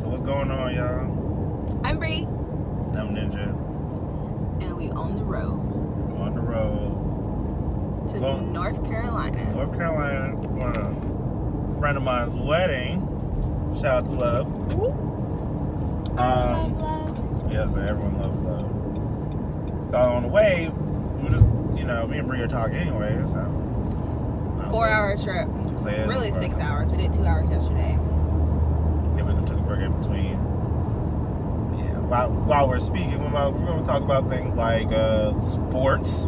what's going on, y'all? I'm Bree. I'm Ninja. And we on the road. We're on the road. To North Carolina. North Carolina. We're on a friend of mine's wedding. Shout out to Love. Love. Yes, everyone loves Love. On the way, we just, me and Bree are talking anyway, so. 4-hour trip. Really 6 hours. We did 2 hours yesterday. Yeah, we took a break in between. Yeah, while we're speaking, we're going to talk about things like sports,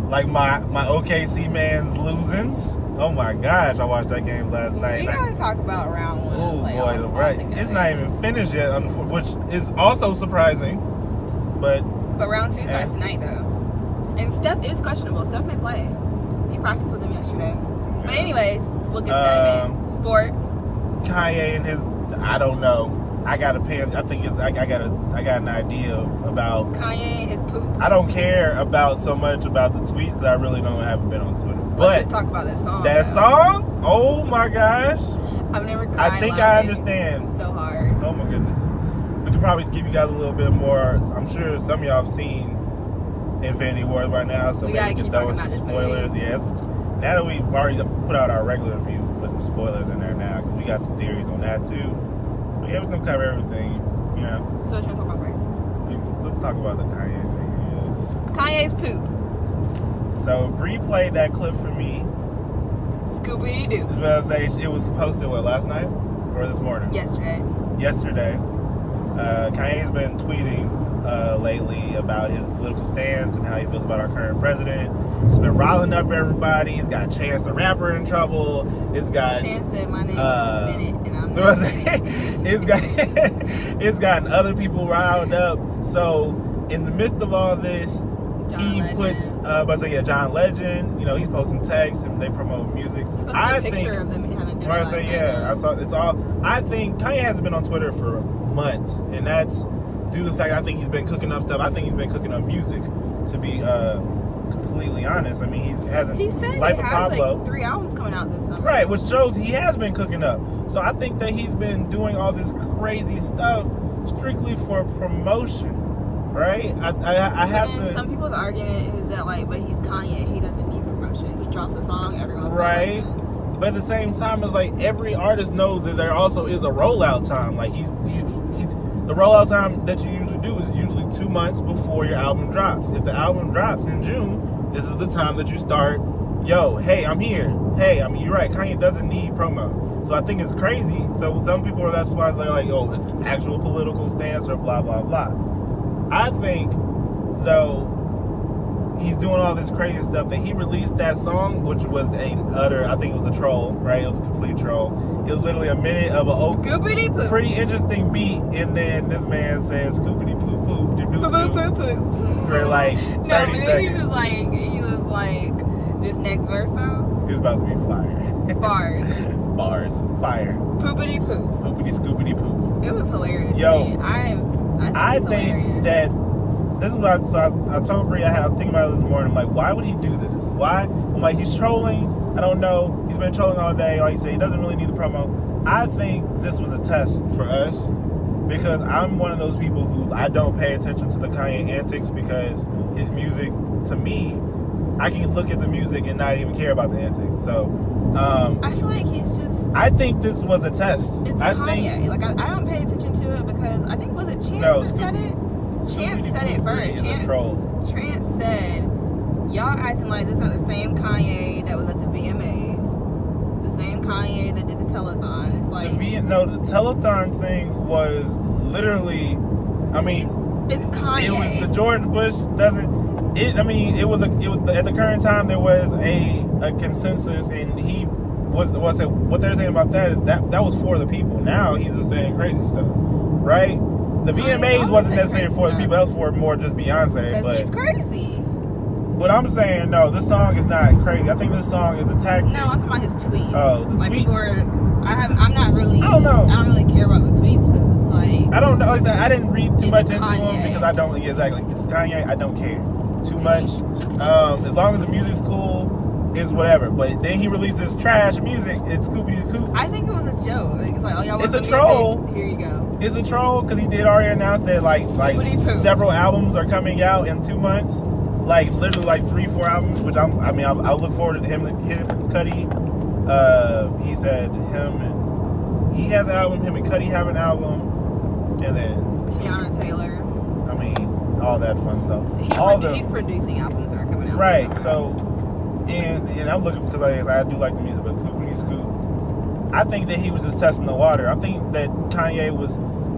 like my OKC man's losings. Oh my gosh, I watched that game last night. We gotta talk about round one. Oh boy, right. It's not even finished yet, which is also surprising. But round two starts tonight though. And Steph is questionable. Steph may play. He practiced with him yesterday. But anyways, we'll get to that in a minute. Sports. Kanye and his, I don't know. I got an idea about Kanye and his poop. I don't care so much about the tweets because I really haven't been on Twitter. But let's just talk about that song. That song? Oh my gosh. I've never cried. I think I understand. So hard. Oh my goodness. We could probably give you guys a little bit more. I'm sure some of y'all have seen Infinity Wars by now, so maybe we can throw in some spoilers. Yes. Now that we've already put out our regular review, put some spoilers in there now because we got some theories on that too. So yeah, we're gonna cover everything, So what you want to talk about first? Let's talk about the Kanye thing. Yes. Kanye's poop. So Bree played that clip for me. Scooby Doo. I was gonna say it was posted last night or this morning? Yesterday. Kanye's been tweeting lately about his political stance and how he feels about our current president. He's been riling up everybody. He's got Chance the Rapper in trouble. Chance said my name is Bennett and I'm not it's gotten other people riled up. So in the midst of all this, John Legend, he's posting text and they promote music. He posted a picture of them having dinner last night. I saw it's all. I think Kanye hasn't been on Twitter for months, and that's due to the fact I think he's been cooking up stuff. I think he's been cooking up music, to be completely honest. I mean, he said he has like 3 albums coming out this summer. Right, which shows he has been cooking up. So I think that he's been doing all this crazy stuff strictly for promotion, right? I have to. Some people's argument is that but he's Kanye. He doesn't need promotion. He drops a song, everyone's right. Gonna listen. But at the same time, it's like every artist knows that there also is a rollout time. Like the rollout time that you usually do is usually 2 months before your album drops. If the album drops in June, this is the time that you start. Hey, I'm here. Hey, you're right. Kanye doesn't need promo. So I think it's crazy. So some people are that's why they're like, it's his actual political stance or blah blah blah. I think though he's doing all this crazy stuff that he released that song, which was I think it was a troll, right? It was a complete troll. It was literally a minute of a pretty interesting beat, and then this man says "scoopity poop poop do do do" for like 30 seconds. He was like, this next verse though. He was about to be fire. Bars, fire. Poopity poop. Poopity scoopity poop. It was hilarious. I think that. This is what I told Bree. I was thinking about it this morning. I'm like, why would he do this? Why? I'm like, he's trolling. I don't know. He's been trolling all day. Like you say, he doesn't really need the promo. I think this was a test for us because I'm one of those people who I don't pay attention to the Kanye antics because his music, to me, I can look at the music and not even care about the antics. So I feel like he's just. I think this was a test. It's Kanye. I don't pay attention to it because I think was it Chance that said it. Chance said it first. Chance said, y'all acting like this is not the same Kanye that was at the VMAs. The same Kanye that did the telethon. It's like the telethon thing was literally, it's Kanye. It was the George Bush doesn't. It was at the current time there was a consensus, and he what they're saying about that is that was for the people. Now he's just saying crazy stuff, right? The VMAs wasn't necessarily for the people. That was for more just Beyonce. Because he's crazy. But I'm saying, no, this song is not crazy. I think this song is a tactic. No, I'm talking about his tweets. Oh, the tweets? I'm not really. I don't know. I don't really care about the tweets because it's like. I don't know. Like I said, I didn't read too much into him because I don't. Exactly. It's Kanye. I don't care too much. As long as the music's cool, it's whatever. But then he releases trash music. It's Scoopity Coop. I think it was a joke. It's like, oh, y'all want it's a some troll. Music? Here you go. It's a troll because he did already announce that like several albums are coming out in 2 months. Like literally like 3-4 albums, which I'll look forward to him Cudi. He said he has an album. Him and Cudi have an album, and then Tiana Taylor. I mean, all that fun stuff. He's producing albums that are coming out. Right. So, and I'm looking because I do like the music, but Poopity Scoop. I think that he was just testing the water. I think that Kanye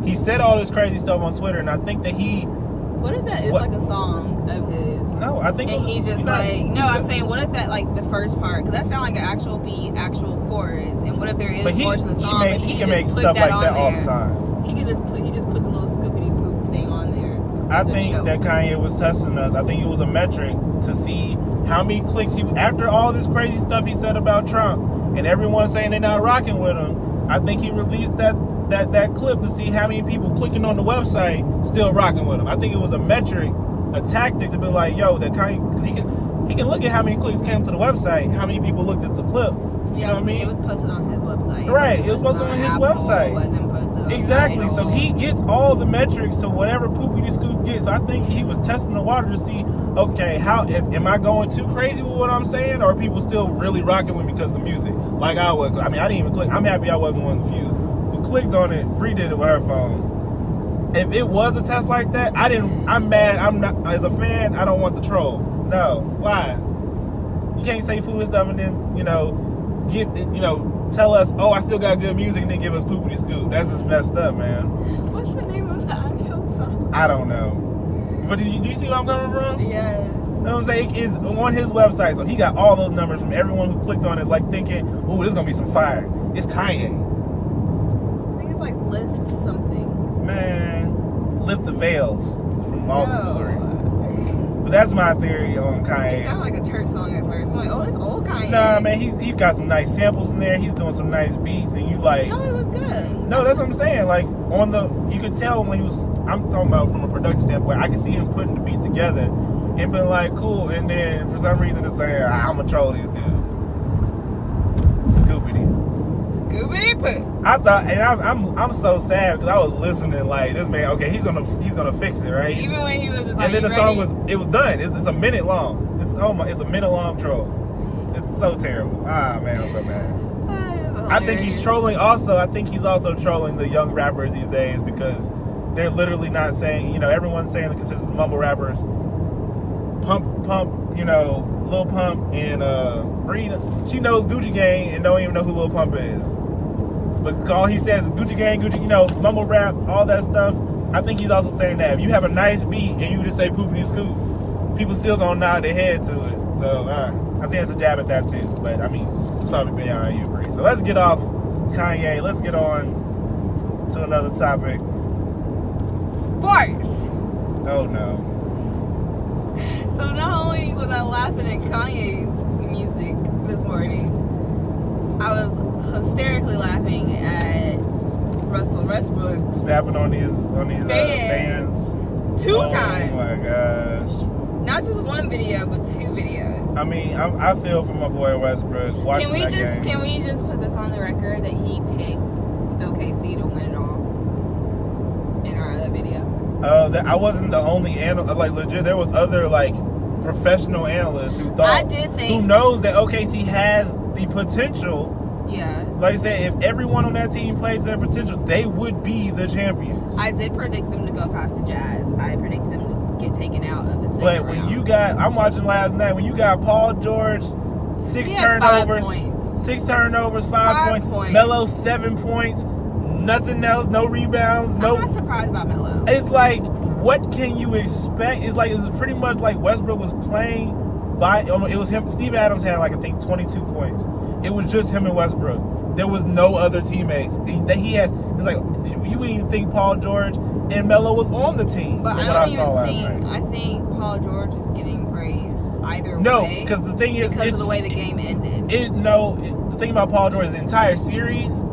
he said all this crazy stuff on Twitter, and I think that What if that is like a song of his? No, I think. And he just I'm saying, what if that like the first part? Because that sounds like an actual beat, actual chorus, and what if there is more to the song? He can make stuff like that all the time. He just put the little Scoopity Poop thing on there. I think that Kanye was testing us. I think it was a metric to see how many clicks after all this crazy stuff he said about Trump and everyone saying they're not rocking with him. I think he released that clip to see how many people clicking on the website still rocking with him. I think it was a metric, a tactic to be like, yo, that Kanye, because he can look at how many clicks came to the website, how many people looked at the clip. You know what I mean? It was posted on his website. Right, it was posted on his website. It wasn't posted on exactly. So he gets all the metrics to whatever Poopity Scoop gets. So I think he was testing the water to see, okay, am I going too crazy with what I'm saying, or are people still really rocking with me because of the music? Like I was. I mean, I didn't even click. I'm happy I wasn't one of the few who clicked on it. Bree did it with her phone. If it was a test like that, I'm mad. I'm not, as a fan, I don't want the troll. No. Why? You can't say foolish stuff and then, tell us, oh, I still got good music, and then give us Poopity Scoop. That's just messed up, man. What's the name of the actual song? I don't know. But do you see where I'm coming from? Yes. You know what I'm saying? It's on his website, so he got all those numbers from everyone who clicked on it, like thinking, ooh, this is going to be some fire. It's Kanye. I think it's like Lift something. Man, lift the veils from all the glory. But that's my theory on Kanye. It sounded like a church song at first. I'm like, oh, it's old Kanye. Nah, man, he got some nice samples in there. He's doing some nice beats, and you like. No, it was good. No, that's what I'm saying. Like you could tell when he was. I'm talking about from a production standpoint. I could see him putting the beat together, and being like, cool. And then for some reason, it's saying, I'm gonna troll these dudes. Scoopity poo. I thought, and I'm so sad because I was listening like this man. Okay, he's gonna fix it, right? Even when he was just like, and then the song was done. It's a minute long. It's a minute long troll. It's so terrible. Ah man, I'm so mad. I think he's trolling. Also, I think he's also trolling the young rappers these days because they're literally not saying. Everyone's saying the consistent mumble rappers. Pump, Lil Pump and Bree. She knows Gucci Gang and don't even know who Lil Pump is. But all he says is Gucci Gang, mumble rap, all that stuff. I think he's also saying that if you have a nice beat and you just say Poopity Scoop, people still gonna nod their head to it. So I think it's a jab at that too. But I mean, it's probably beyond you, Bree. So let's get off Kanye. Let's get on to another topic. Sports. Oh no. So not only was I laughing at Kanye's music this morning, I was hysterically laughing at Russell Westbrook snapping on these fans 2 times. Oh my gosh! Not just one video, but 2 videos. I mean, I feel for my boy Westbrook. Can we just put this on the record that he picked OKC to win it all in our other video? I wasn't the only analyst. Like legit, there was other like professional analysts who thought. Who knows that OKC has the potential. Yeah. Like I said, if everyone on that team played to their potential, they would be the champions. I did predict them to go past the Jazz. I predicted them to get taken out of the second round. But when I'm watching last night, when you got Paul George, 6 turnovers, 5 points. Melo 7 points. Nothing else, no rebounds, I'm not surprised about Melo. It's like, what can you expect? It's pretty much like Westbrook was playing it was him. Steve Adams had I think 22 points. It was just him and Westbrook. There was no other teammtes. It's like, you wouldn't even think Paul George and Melo was on the team. But I think Paul George is getting praise either way. No, because the thing is, because of the way the game ended. The thing about Paul George, the entire series,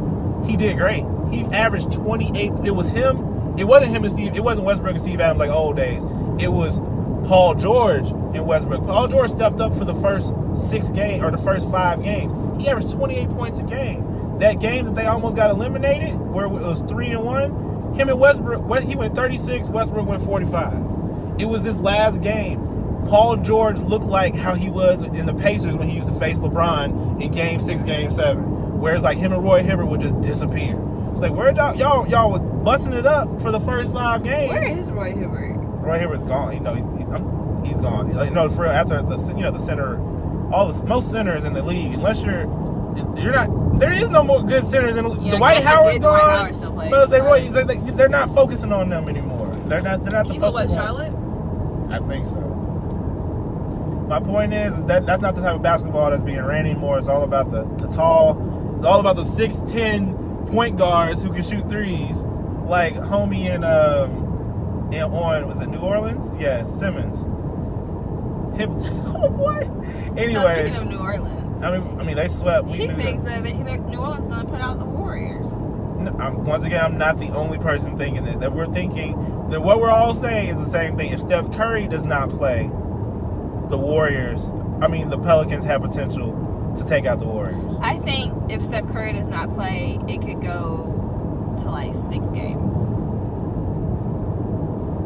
he did great. He averaged 28. It was him. It wasn't him and Steve. It wasn't Westbrook and Steve Adams like old days. It was Paul George and Westbrook. Paul George stepped up for the first 6 games or the first 5 games. He averaged 28 points a game. That game that they almost got eliminated, where it was 3-1, him and Westbrook, he went 36, Westbrook went 45. It was this last game. Paul George looked like how he was in the Pacers when he used to face LeBron in Game 6, Game 7. Whereas like him and Roy Hibbert would just disappear. It's like, where y'all were busting it up for the first 5 games. Where is Roy Hibbert? Roy Hibbert's gone. He's gone. For after the center, most centers in the league, unless you're not. There is no more good centers in Dwight Howard's gone. Dwight Howard still plays. But they're not focusing on them anymore. They're not the focus. What, Charlotte? I think so. My point is that's not the type of basketball that's being ran anymore. It's all about the tall. It's all about the 6'10" point guards who can shoot threes, like homie was it New Orleans? Yes, Simmons. Oh boy. Anyway, so speaking of New Orleans, I mean they swept. He thinks that New Orleans is going to put out the Warriors. Once again, I'm not the only person thinking that. That we're thinking that what we're all saying is the same thing. If Steph Curry does not play, the Pelicans have potential to take out the Warriors. I think if Steph Curry does not play, it could go to like 6 games.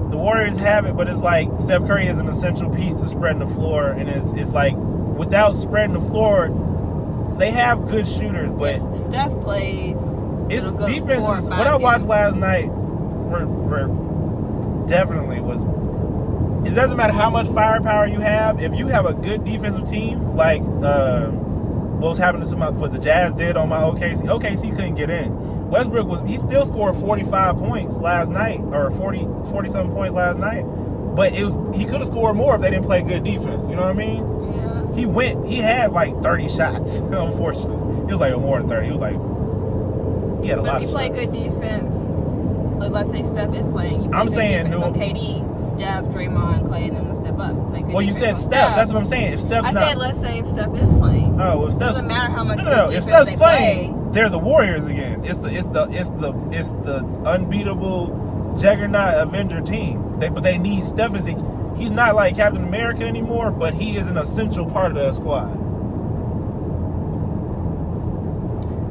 The Warriors have it, but it's like Steph Curry is an essential piece to spreading the floor, and it's like without spreading the floor, they have good shooters, but if Steph plays, it's defenses. What I watched last night definitely was. It doesn't matter how much firepower you have. If you have a good defensive team, like what was happening to what the Jazz did on my OKC. OKC couldn't get in. Westbrook he still scored 45 points last night, or 40-something points last night. But he could have scored more if they didn't play good defense. You know what I mean? Yeah. He had like 30 shots, unfortunately. It was like more than 30. He had a lot of shots. If you play good defense, like let's say Steph is playing, I'm saying no. So KD, Steph, Draymond, Clay, and them will step up. Well, you said Steph. That's what I'm saying. If Steph's said let's say if Steph is playing. Oh, well, it doesn't matter how much. No. If Steph's playing, they're the Warriors again. It's the unbeatable juggernaut Avenger team. But they need Steph. He's not like Captain America anymore, but he is an essential part of that squad.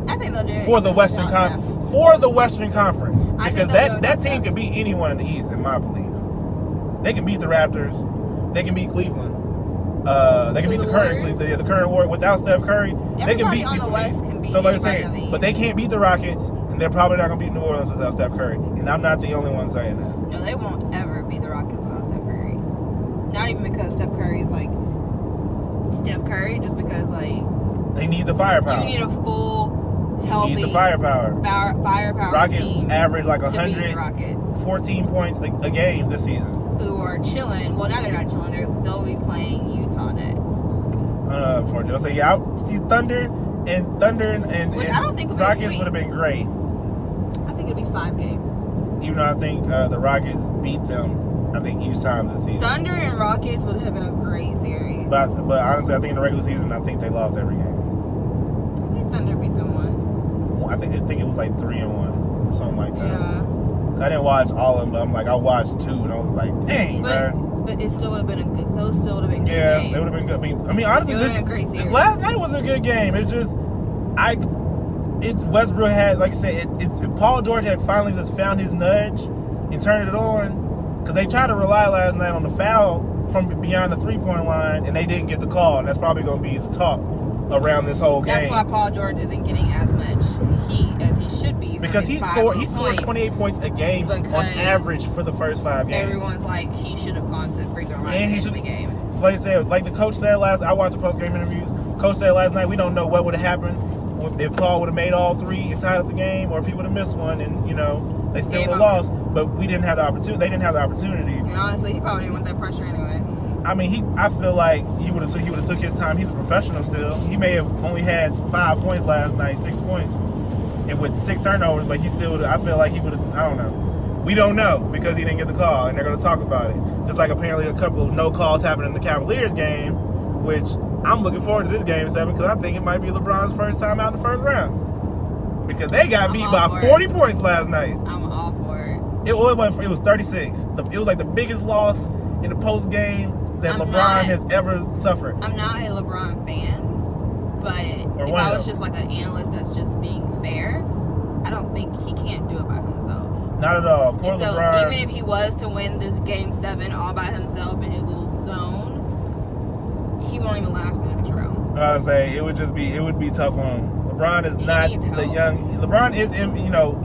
I think they'll do it for the Western Conference, because that team can beat anyone in the East, in my belief. They can beat the Raptors. They can beat Cleveland. They can beat the current Warriors without Steph Curry. They can beat on the West can beat. So like I said, but they can't beat the Rockets, and they're probably not gonna beat New Orleans without Steph Curry. And I'm not the only one saying that. No, they won't ever beat the Rockets without Steph Curry. Not even because Steph Curry is like Steph Curry, just because like they need the firepower. You need a full, healthy. You need the firepower. Firepower. Rockets team average like 114 points a game this season. Who are chilling? Well, now they're not chilling. They'll be playing Utah next. Unfortunately, I'll say I see Thunder and which I don't think would Rockets would have been great. I think it'd be 5 games. Even though I think the Rockets beat them, I think each time this season. Thunder and Rockets would have been a great series. But honestly, I think in the regular season, I think they lost every game. I think Thunder beat them once. I think it was like 3-1, something like that. Yeah. I didn't watch all of them, but I watched 2, and I was like, dang, man. But it still would have been those still would have been good games. They would have been good. I mean honestly, last night was a good game. It's just, Westbrook had, like I said, if Paul George had finally just found his nudge and turned it on, because they tried to rely last night on the foul from beyond the 3-point line, and they didn't get the call, and that's probably going to be the talk around this whole game. That's why Paul George isn't getting as much heat as he should be. Because he scored 28 points a game on average for the first 5 games. Everyone's like, he should have gone to the free throw line and he should the game. Like I said, like the coach said I watched the post-game interviews. Coach said last night, we don't know what would have happened if Paul would have made all 3 and tied up the game, or if he would have missed one and, they still would have lost. But we didn't have the opportunity. They didn't have the opportunity. And honestly, he probably didn't want that pressure anyway. I mean, I feel like he would have took his time. He's a professional still. He may have only had 5 points last night, 6 points, and with 6 turnovers. But he still, I feel like he would have. I don't know. We don't know because he didn't get the call, and they're going to talk about it. Just like apparently a couple of no calls happened in the Cavaliers game, which I'm looking forward to this game 7 because I think it might be LeBron's first time out in the first round because they got beat by 40 points last night. I'm all for it. It was 36. It was like the biggest loss in the post game that LeBron has ever suffered. I'm not a LeBron fan, but if I was just like an analyst that's just being fair, I don't think he can't do it by himself. Not at all. Poor LeBron. Even if he was to win this Game 7 all by himself in his little zone, he won't even last the next round. I would say it would be tough on him. LeBron is not the young. LeBron is,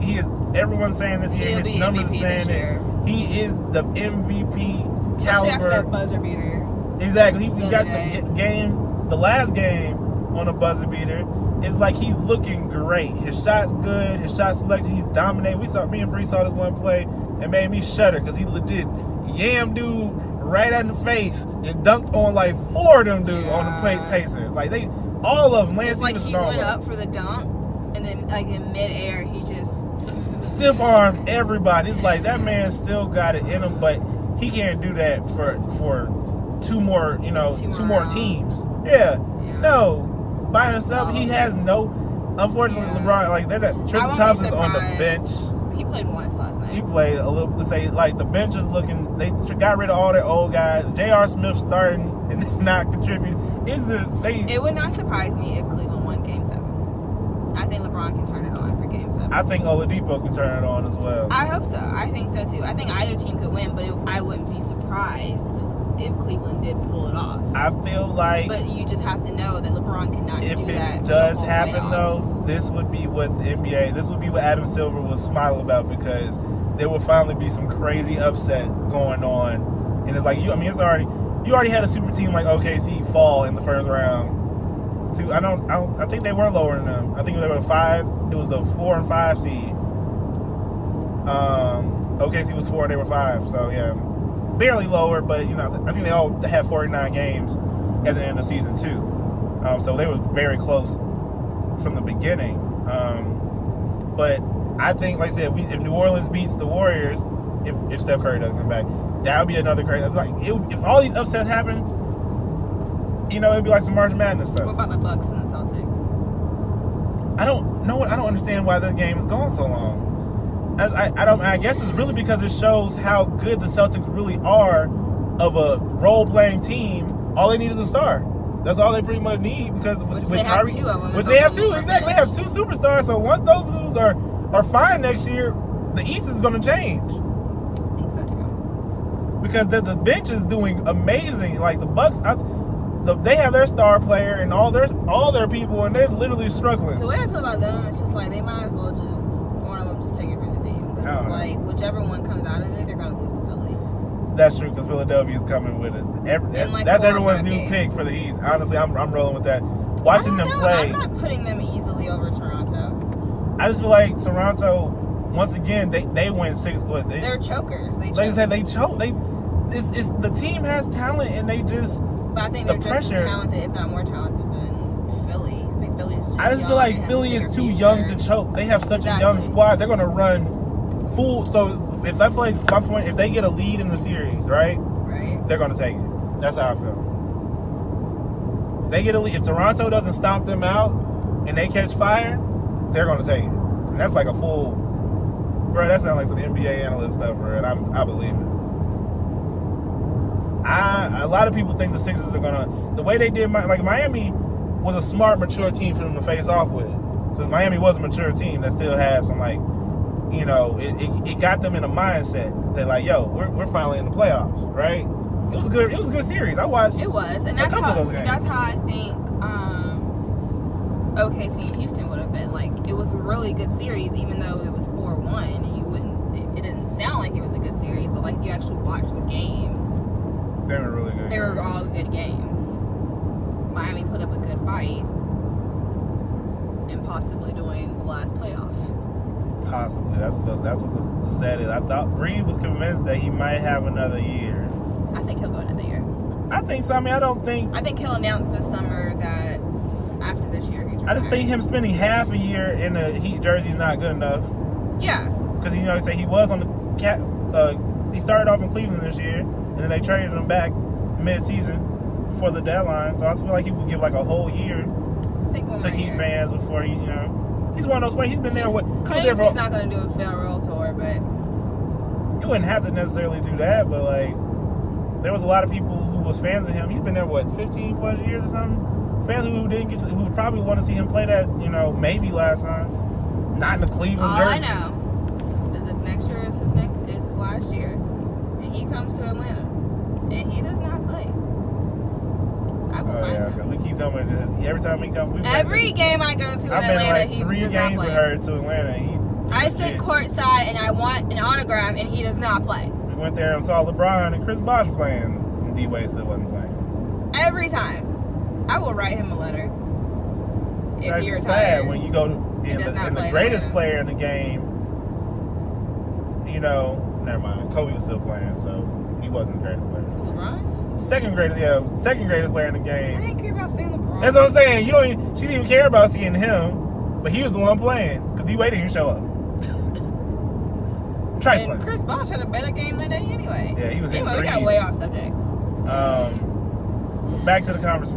he is. Everyone's saying this year. His numbers are saying it. He is the MVP caliber. After that buzzer beater. Exactly. He got the last game on a buzzer beater. It's like he's looking great. His shot's good. His shot selection, he's dominating. Me and Bree saw this one play and made me shudder because he legit yammed dude right in the face and dunked on like 4 of them dudes on the Pacers. Like all of them. It's like he went up for the dunk and then like in midair he just stiff armed everybody. It's like that man still got it in him, but he can't do that for two more teams. Yeah. No. By himself, he has no. Unfortunately, LeBron, like Tristan Thompson's on the bench. He played once last night. He played a little. To say like the bench is looking. They got rid of all their old guys. J.R. Smith starting and not contributing. It would not surprise me if Cleveland won Game 7. I think LeBron can turn it on for Game 7. I think Oladipo can turn it on as well. I hope so. I think so too. I think either team could win, but I wouldn't be surprised if Cleveland did pull it off. I feel like... But you just have to know that LeBron cannot do that. If it does happen, though, this would be what the NBA... This would be what Adam Silver was smiling about because there will finally be some crazy upset going on. And it's like, you already had a super team like OKC fall in the first round. I think they were lower than them. I think they were 5. It was the 4 and 5 seed. OKC was 4 and they were 5. So, yeah. Barely lower, but I think they all had 49 games at the end of season 2, so they were very close from the beginning. But I think, like I said, if New Orleans beats the Warriors, if Steph Curry doesn't come back, that would be another crazy. If all these upsets happen, it'd be like some March Madness stuff. What about the Bucks and the Celtics? I don't understand why the game is going so long. I guess it's really because it shows how good the Celtics really are of a role-playing team. All they need is a star. That's all they pretty much need because with they have Kyrie, 2 of them. which they have 2, exactly. They have 2 superstars. So once those dudes are fine next year, the East is going to change. I think so too. Because the bench is doing amazing. Like the Bucks, they have their star player and all their people, and they're literally struggling. The way I feel about them, it's just like they might as well one of them just take it for the team. It's like whichever one comes out of it, they're going to lose to Philly. That's true because Philadelphia is coming with it. That's everyone's new pick for the East. Honestly, I'm rolling with that. Watching them play, I'm not putting them easily over Toronto. I just feel like Toronto, once again, they went 6. They're chokers. Like I said, they choke. It's the team has talent and they just. But I think they're just as talented, if not more talented than Philly. I think Philly's just I just feel like Philly is too young to choke. They have such a young squad. They're going to run full. So if I feel like my point, if they get a lead in the series, right, they're going to take it. That's how I feel. If they get a lead, if Toronto doesn't stomp them out and they catch fire, they're going to take it. And that's like a full. Bro, that sounds like some NBA analyst stuff, bro, and I believe it. A lot of people think the Sixers are gonna the way they did Miami was a smart, mature team for them to face off with because Miami was a mature team that still had some it got them in a mindset that like we're finally in the playoffs, right? It was a good series. I watched it was and that's how I think OKC and Houston would have been like it was a really good series even though it was 4-1 and it didn't sound like it was a good series but like you actually watched the games. They were really good. They were all good games. Miami put up a good fight. And possibly Dwayne's last playoff. Possibly. That's what the sad is. I thought Bree was convinced that he might have another year. I think he'll go another year. I think so. I think he'll announce this summer that after this year he's retired. I just think him spending half a year in a Heat jersey is not good enough. Yeah. Because he say he was on the he started off in Cleveland this year. And then they traded him back mid-season before the deadline. So I feel like he would give like a whole year to Heat fans before he, he's one of those players. He's been there. Claims he's not going to do a farewell tour, but you wouldn't have to necessarily do that. But like, there was a lot of people who was fans of him. He's been there, 15 plus years or something? Fans who probably want to see him play that, maybe last time. Not in the Cleveland jersey. All I know is if next year is his last year, and he comes to Atlanta, and he does not play, I will find him. We keep coming to this. Every time we come, every game I go to in Atlanta, he does not play. 3 games with her to Atlanta. I sit courtside and I want an autograph, and he does not play. We went there and saw LeBron and Chris Bosh playing, and D-Wade still wasn't playing. Every time. I will write him a letter. If he retires. Sad when you go to the greatest player in the game, never mind. Kobe was still playing, so he wasn't the greatest player. LeBron? Second greatest player in the game. I didn't care about seeing LeBron. That's what I'm saying. She didn't even care about seeing him, but he was the one playing because D-Wade didn't even show up. Trifling. And Chris Bosh had a better game that day anyway. Yeah, he was in 3. We got way off subject. Back to the conference.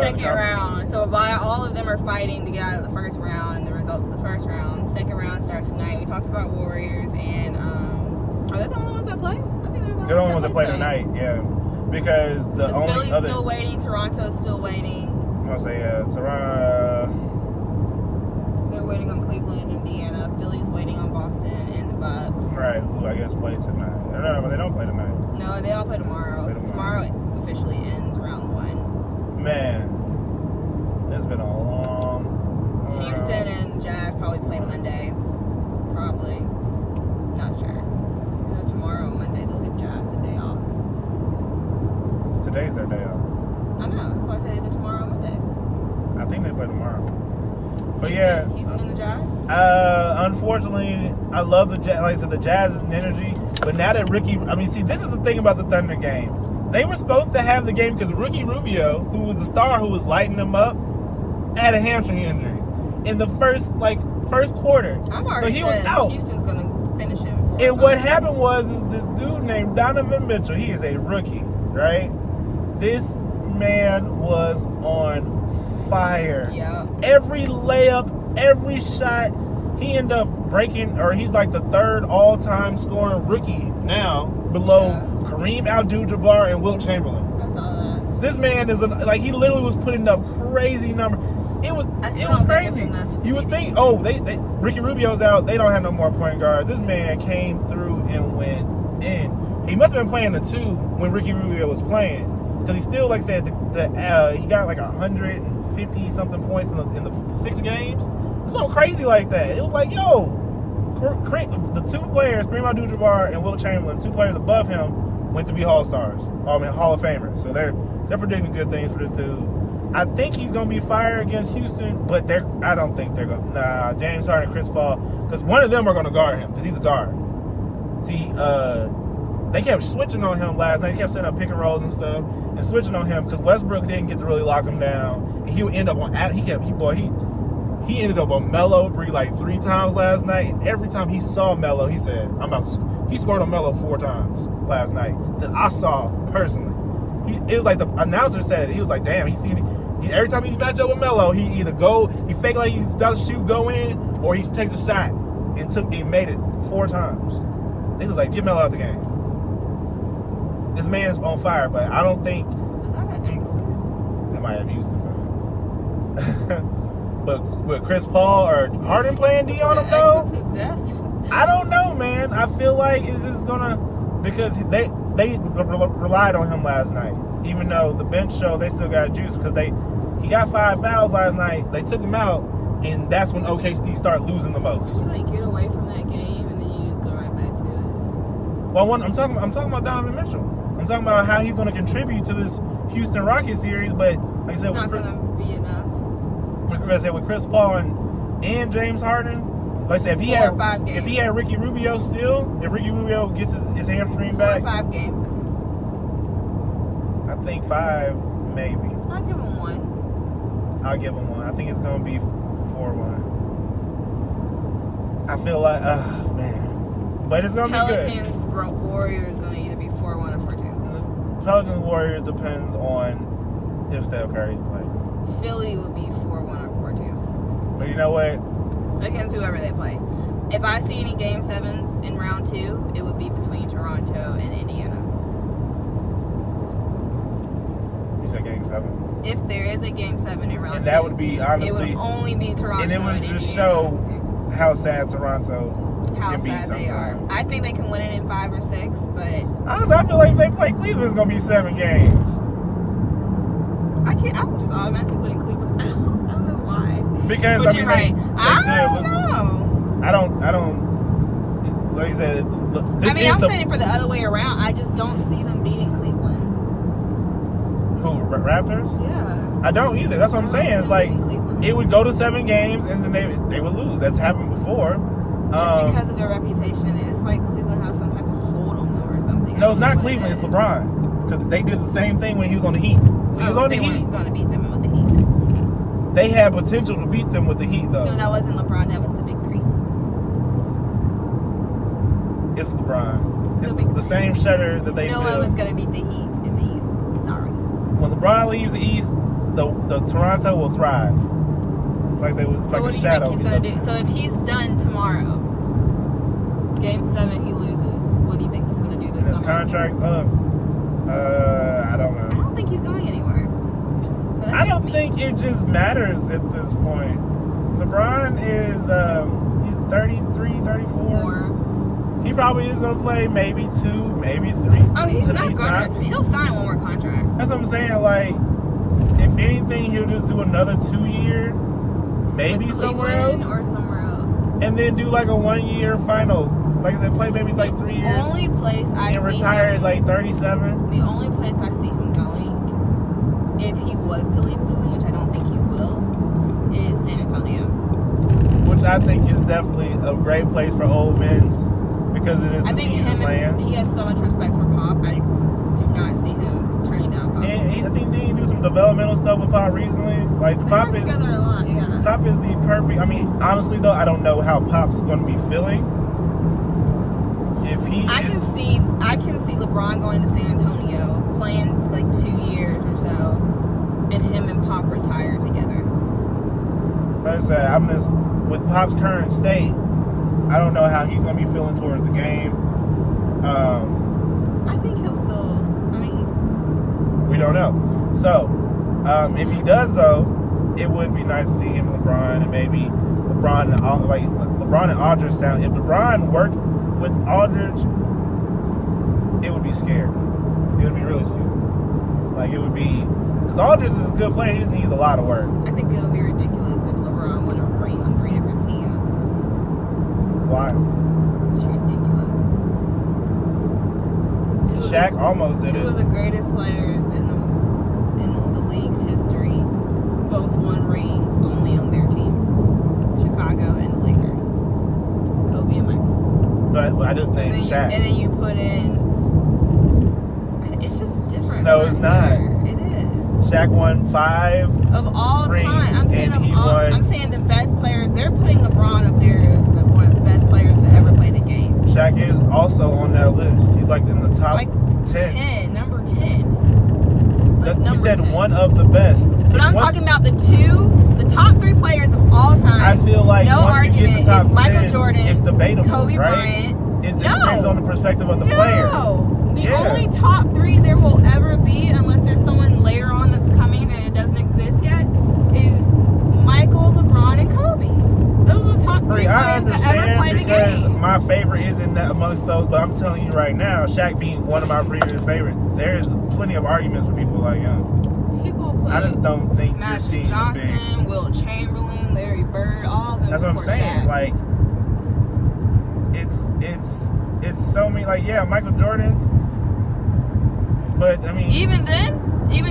Second round. So all of them are fighting to get out of the first round and the results of the first round. Second round starts tonight. We talked about Warriors and are they the only ones that play? I think they're the only ones that play tonight. Yeah, because Philly's still waiting. Toronto's still waiting. I'm gonna say Toronto. They're waiting on Cleveland and Indiana. Philly's waiting on Boston and the Bucks. Right, who I guess play tonight. No, but they don't play tonight. No, they all play tomorrow. Tomorrow officially ends round 1. Man, it's been a long. Houston and Jazz probably play Monday. Probably. Not sure. Either tomorrow or Monday they'll give Jazz a day off. Today's their day off. I know. That's why I said either tomorrow or Monday. I think they play tomorrow. But Houston and the Jazz? Unfortunately, I love the Jazz. Like I said, the Jazz is an energy. But now that this is the thing about the Thunder game. They were supposed to have the game because Ricky Rubio, who was the star who was lighting them up, had a hamstring injury in the first quarter. I'm already so he was out. Houston's going to finish him. And what happened was this dude named Donovan Mitchell. He is a rookie, right? This man was on fire. Yeah. Every layup, every shot, he ended up breaking, or he's like the 3rd all-time scoring rookie now, below Kareem Abdul-Jabbar and Wilt Chamberlain. I saw that. This man is he literally was putting up crazy numbers. It was crazy. You would think, they Ricky Rubio's out. They don't have no more point guards. This man came through and went in. He must have been playing the 2 when Ricky Rubio was playing, because he still, like I said, he got like 150 something points in the 6 games. It's something crazy like that. It was like, the 2 players, Kareem Abdul-Jabbar and Wilt Chamberlain, 2 players above him, went to be Hall of Famers. So they're predicting good things for this dude. I think he's going to be fired against Houston, but I don't think they're going to. Nah, James Harden and Chris Paul, because one of them are going to guard him, because he's a guard. See, they kept switching on him last night. They kept setting up pick and rolls and stuff, and switching on him, because Westbrook didn't get to really lock him down. And he would end up on, he ended up on Melo like 3 times last night. And every time he saw Melo, he said, he scored on Melo 4 times last night that I saw personally. It was like the announcer said it. He was like, damn, every time he match up with Melo, he either he fake like he's about to shoot, go in, or he takes a shot and made it 4 times. He was like, get Melo out the game. This man's on fire, but I don't think. Is that an accident? They might have used him, man. But with Chris Paul or Harden playing D on him, though, I don't know, man. I feel like it's just gonna, because they relied on him last night. Even though the bench showed they still got juice, because he got 5 fouls last night. They took him out, and that's when OKC started losing the most. You get away from that game and then you just go right back to it. Well, I'm talking about Donovan Mitchell. I'm talking about how he's going to contribute to this Houston Rockets series, but like I said, it's not going to be enough. Like I said, with Chris Paul and James Harden, like I said, if he had Ricky Rubio still, if Ricky Rubio gets his hamstring back, 4 or 5 games. I think 5 maybe. I'll give him 1. I'll give him 1. I think it's going to be 4-1. I feel like, man, but it's going to be good. Pelicans Warriors going to either be 4-1 or 4-2. Pelicans Warriors depends on if Steph Curry's playing. Philly would be 4-1 or 4-2. But you know what? Against whoever they play. If I see any Game 7s in round 2, it would be between Toronto and Indiana. said Game 7. If there is a Game 7 in round 2. And that would be, honestly... It would only be Toronto. And it would just show how sad Toronto can be sometimes. They are. I think they can win it in 5 or 6, but... Honestly, I feel like if they play Cleveland, it's going to be 7 games. I'm just automatically putting Cleveland out. I don't know why. Because, but you're right. I don't know. I don't... Like you said... I'm saying it for the other way around. I just don't see them beating Cleveland. Who? Raptors? Yeah. I don't either. That's what I'm saying. It's like it would go to 7 games and then they would lose. That's happened before. Just because of their reputation, it's like Cleveland has some type of hold on them or something. No, it's not Cleveland. It's LeBron. Because they did the same thing when he was on the Heat. When he was on the Heat, they weren't going to beat them with the Heat. They had potential to beat them with the Heat, though. No, that wasn't LeBron. That was the Big 3. It's LeBron. It's the same shutter that they No one was going to beat the Heat in the East. Sorry. When LeBron leaves the East, the Toronto will thrive. It's like it's like a shadow. So what do you think he's going to do? So if he's done tomorrow, Game 7 he loses, what do you think he's going to do this summer? His contract's up. I don't know. I don't think he's going anywhere. I don't think it just matters at this point. LeBron is he's 33, 34. He probably is going to play maybe 2, maybe 3. Oh, he's not going to. He'll sign one more contract. That's what I'm saying. Like, if anything, he'll just do another 2 year, maybe somewhere else. Or somewhere else. And then do like a 1 year final. Like I said, play maybe like 3 years. The only place I see him... And retire at like 37. The only place I see him going, if he was to leave Cleveland, which I don't think he will, is San Antonio. Which I think is definitely a great place for old men's. Because it is a seasoned land. He has so much respect for Pop. I do not see him turning down Pop. And I think he do some developmental stuff with Pop recently. Like Pop is together a lot, yeah. Pop is the perfect. I mean, honestly though, I don't know how Pop's going to be feeling. If he, I can see LeBron going to San Antonio, playing for like 2 years or so, and him and Pop retire together. Like I said, with Pop's current state. I don't know how he's going to be feeling towards the game. I think he'll still... We don't know. So, if he does, though, it would be nice to see him and LeBron, and maybe LeBron and Aldridge down. If LeBron worked with Aldridge, it would be scary. It would be really scary. Like, it would be... Because Aldridge is a good player. He just needs a lot of work. I think it would be ridiculous if LeBron won a ring on 3 different teams. Why? It's ridiculous. Shaq almost did it. 2 of the greatest players in the league's history both won rings only on their teams. Chicago and the Lakers. Kobe and Michael. But I just named Shaq. And then you put in... It's just different. No, it's not. It is. Shaq won 5 of all rings, time. I'm saying I'm saying the best players. They're putting LeBron up there as one of the best players that ever played the game. Shaq is also on that list. He's like in the top like 10. Number 10. Like you said 10. One of the best. But I'm talking about the top 3 players of all time. I feel like no once argument. You get to top it's Michael 10, Jordan. It's debatable, Kobe right? Bryant. It depends on the perspective of the player. The only top 3 there will ever be, unless there's someone later on that's coming and it doesn't exist yet, is Michael, LeBron, and Kobe. Those are the top 3 players that ever played the game. Because my favorite isn't that amongst those, but I'm telling you right now, Shaq being one of my previous favorites, there is plenty of arguments for people like people put I just don't think Magic you're seeing Johnson, Wilt Chamberlain, Larry Bird, all of them. That's what I'm saying. Shaq. Like, it's so many. Like, yeah, Michael Jordan, but I mean, even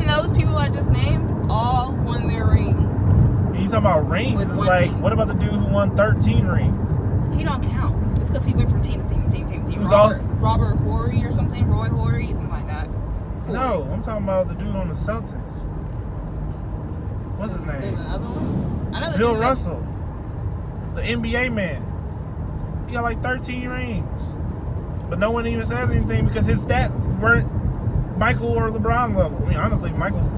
those people I just named all won their rings. You talking about rings? It's like, what about the dude who won 13 rings? He don't count. It's because he went from team to team to team to team to team. Robert Horry or something, Roy Horry, something like that. No, I'm talking about the dude on the Celtics. What's his name? There's another one. I know Bill Russell, the NBA man. He got like 13 rings, but no one even says anything because his stats weren't Michael or LeBron level. I mean, honestly, Michael's.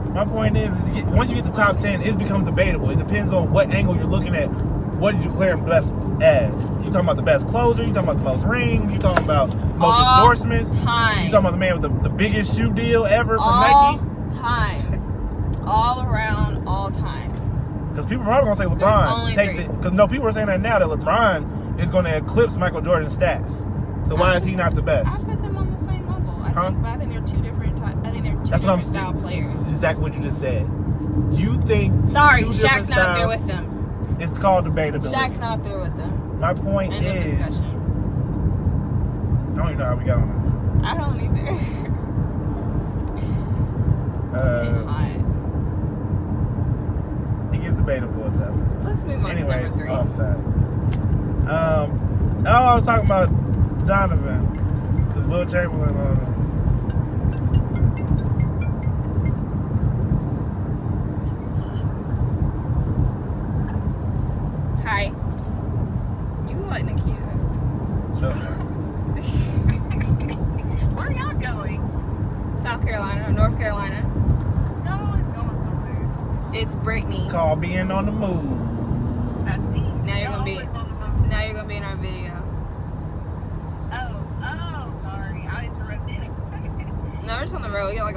My point is once you get to top 10, it becomes debatable. It depends on what angle you're looking at. What did you declare him best as? You talking about the best closer? You talking about the most rings? You talking about most endorsements? Time. You talking about the man with the biggest shoe deal ever from Nike? time. All around, all time. Because people are probably going to say LeBron takes it. Because no, people are saying that now that LeBron is going to eclipse Michael Jordan's stats. So why is he not the best? I put them on the same level. I think they're two different style players. That's exactly what you just said. You think Sorry, Shaq's not up there with them. It's called debatability. Shaq's not up there with them. My point is, I don't even know how we got on that. I don't either. It gets debatable at that. Let's move on to number 3. Off that. I was talking about Donovan because Will Chamberlain. Hi. You look like Nikita. Shut up. Where are y'all going? South Carolina, North Carolina. No one's going somewhere. It's Brittany. It's called being on the move. I see. Now you're gonna be in our video. Oh, sorry. I interrupted. No, we're just on the road. We got like